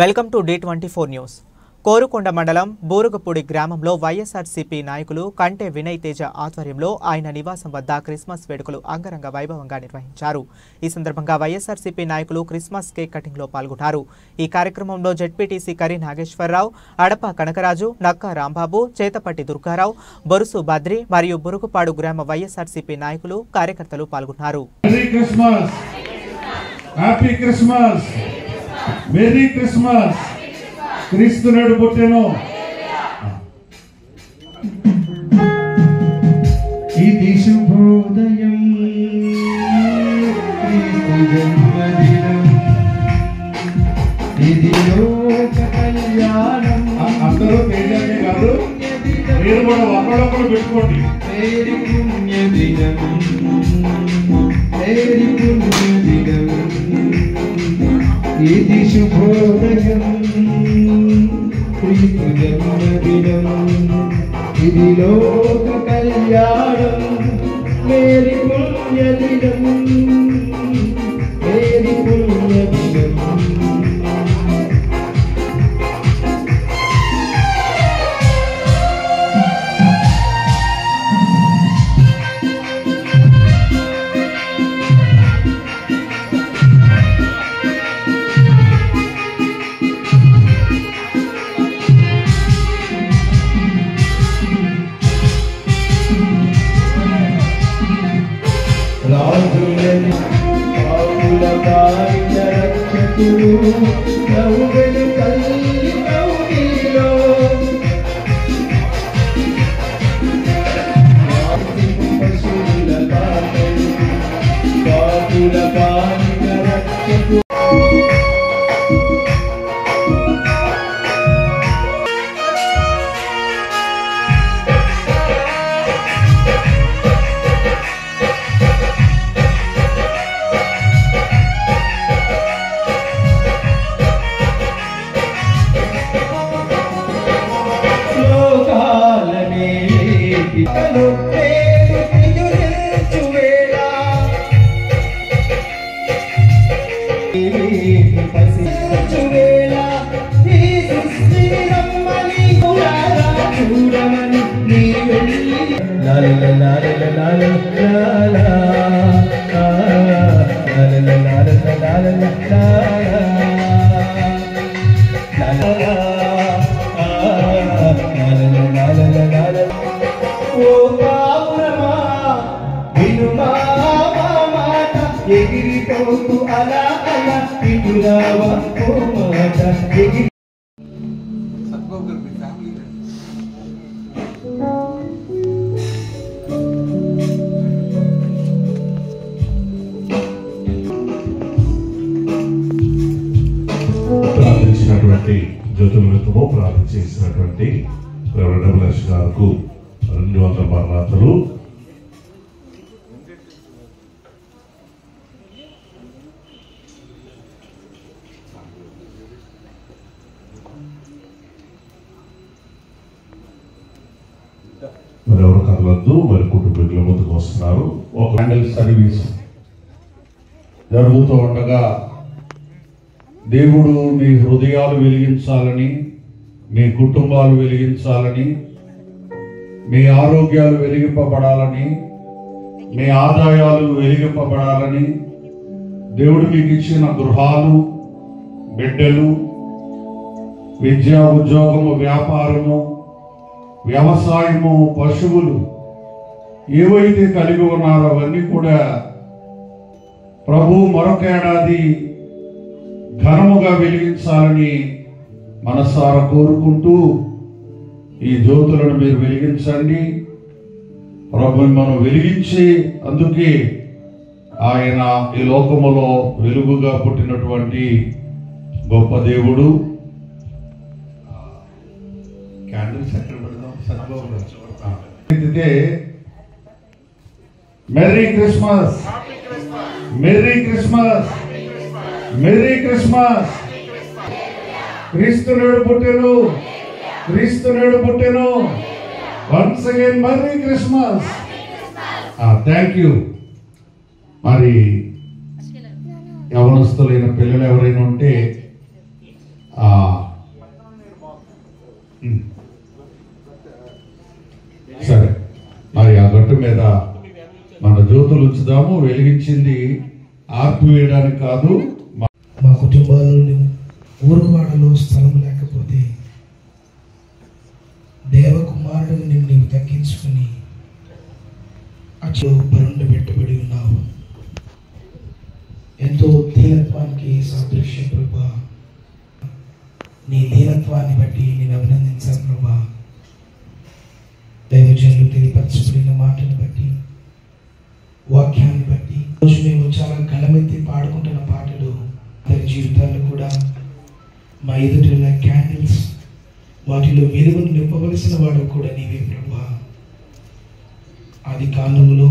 Welcome to D24 news. Korukonda మండలం బూరుగుపూడి గ్రామంలో వైఎస్ఆర్సీపీ నాయకులు కంటే వినయ్ తేజ ఆధ్వర్యంలో ఆయన నివాసం వద్ద క్రిస్మస్ వేడుకలు అంగరంగ వైభవంగా నిర్వహించారు. ఈ సందర్భంగా వైఎస్ఆర్సీపీ నాయకులు క్రిస్మస్ కేక్ కటింగ్ లో పాల్గొన్నారు. ఈ కార్యక్రమంలో జెడ్పీటీసీ కరి నాగేశ్వరరావు, అడప కనకరాజు, నక్కా రాంబాబు, చేతపట్టి దుర్గారావు, బొరుసు బద్రి మరియు బురుగుపాడు గ్రామ వైఎస్ఆర్సీపీ నాయకులు, కార్యకర్తలు పాల్గొన్నారు. Merry Christmas. క్రీస్తు నేడు పుట్టెను. ఇది శుభోదయం, క్రీస్తు జన్మదినం, ఇది లోక కళ్యాణం. అందరూ తేజాన్ని కాదు, మీరు కూడా ఒకళ్ళొకళ్ళు పెట్టుకోండి. మేరీ పుణ్యదినం, మేరీ పుణ్యదినం, ఇది శుభోదయం, క్రీస్తు జన్మదినం, ఇది లోక కళ్యాణం, మేరీ పుణ్యదినం, మేరీ పుణ్యదినం. రాజులని పాపుల బారిన రక్షకుడు, నవ్వెను తల్లి కౌగిలిలో, పశువుల కాపరి, పాపుల బారిన రక్షకుడు. ఎగిరిపోతూ అలా అలా ఇటురావా ఓ మాట ఎగిరి. ప్రార్థించినటువంటి జ్యోతులతో ప్రార్థన చేసినటువంటి డబ్ల్యూఎస్ గారు 200 మరణాతలు. మరి ఎవరు కదలద్దు, మరి కుటుంబీకుల ముందుకు వస్తున్నారు. ఒక హ్యాండిల్ సర్వీస్ జరుగుతూ ఉండగా దేవుడు మీ హృదయాలు వెలిగించాలని, మీ కుటుంబాలు వెలిగించాలని, మీ ఆరోగ్యాలు వెలిగింపబడాలని, మీ ఆదాయాలు వెలిగింపబడాలని, దేవుడు మీకు ఇచ్చిన గృహాలు, బిడ్డలు, విద్య, ఉద్యోగము, వ్యాపారము, వ్యవసాయము, పశువులు ఏవైతే కలిగి ఉన్నారో అవన్నీ కూడా ప్రభు మరొక ఏడాది ఘనముగా వెలిగించాలని మనసారా కోరుకుంటూ ఈ జ్యోతులను మీరు వెలిగించండి. ప్రభు మనం వెలిగించి, అందుకే ఆయన ఈ లోకములో వెలుగుగా పుట్టినటువంటి గొప్ప దేవుడు. క్యాండిల్స్ ఎక్కడ పెడదాం? Merry Christmas, merry Christmas, merry Christmas. క్రీస్తు నేడు పుట్టెను, క్రీస్తు నేడు పుట్టెను. Once again merry Christmas. Thank you. మరి యవనస్తులైన పిల్లలు ఎవరైనా ఉంటే సరే, మరి ఆ గట్టు మీద మన జ్యోతులు ఉంచుదాము. వెలిగించింది ఆర్పివేయడానికి కాదు. మా కుటుంబాల్లో ఊరువాడలో స్థలం లేకపోతే దేవకుమారుడు నీవు తగ్గించుకుని అచ్చో బరుండ పెట్టబడి ఉన్నావు. ఎంతో దీనత్వానికి సాదృశ్యం ప్రభా. నీ దీనత్వాన్ని బట్టి నేను అభినందించాను ప్రభా. దైవజనులు తెలియపరచబడిన మాటను బట్టి, వాక్యాన్ని బట్టి రోజు మేము చాలా గళమెత్తి పాడుకుంటున్న పాటలు అందరి జీవితాల్లో కూడా మా ఎదుట ఉన్న క్యాండిల్స్, వాటిలో వెలుగును నింపవలసిన వాడు కూడా నీవే ప్రభా. ఆది కాలంలో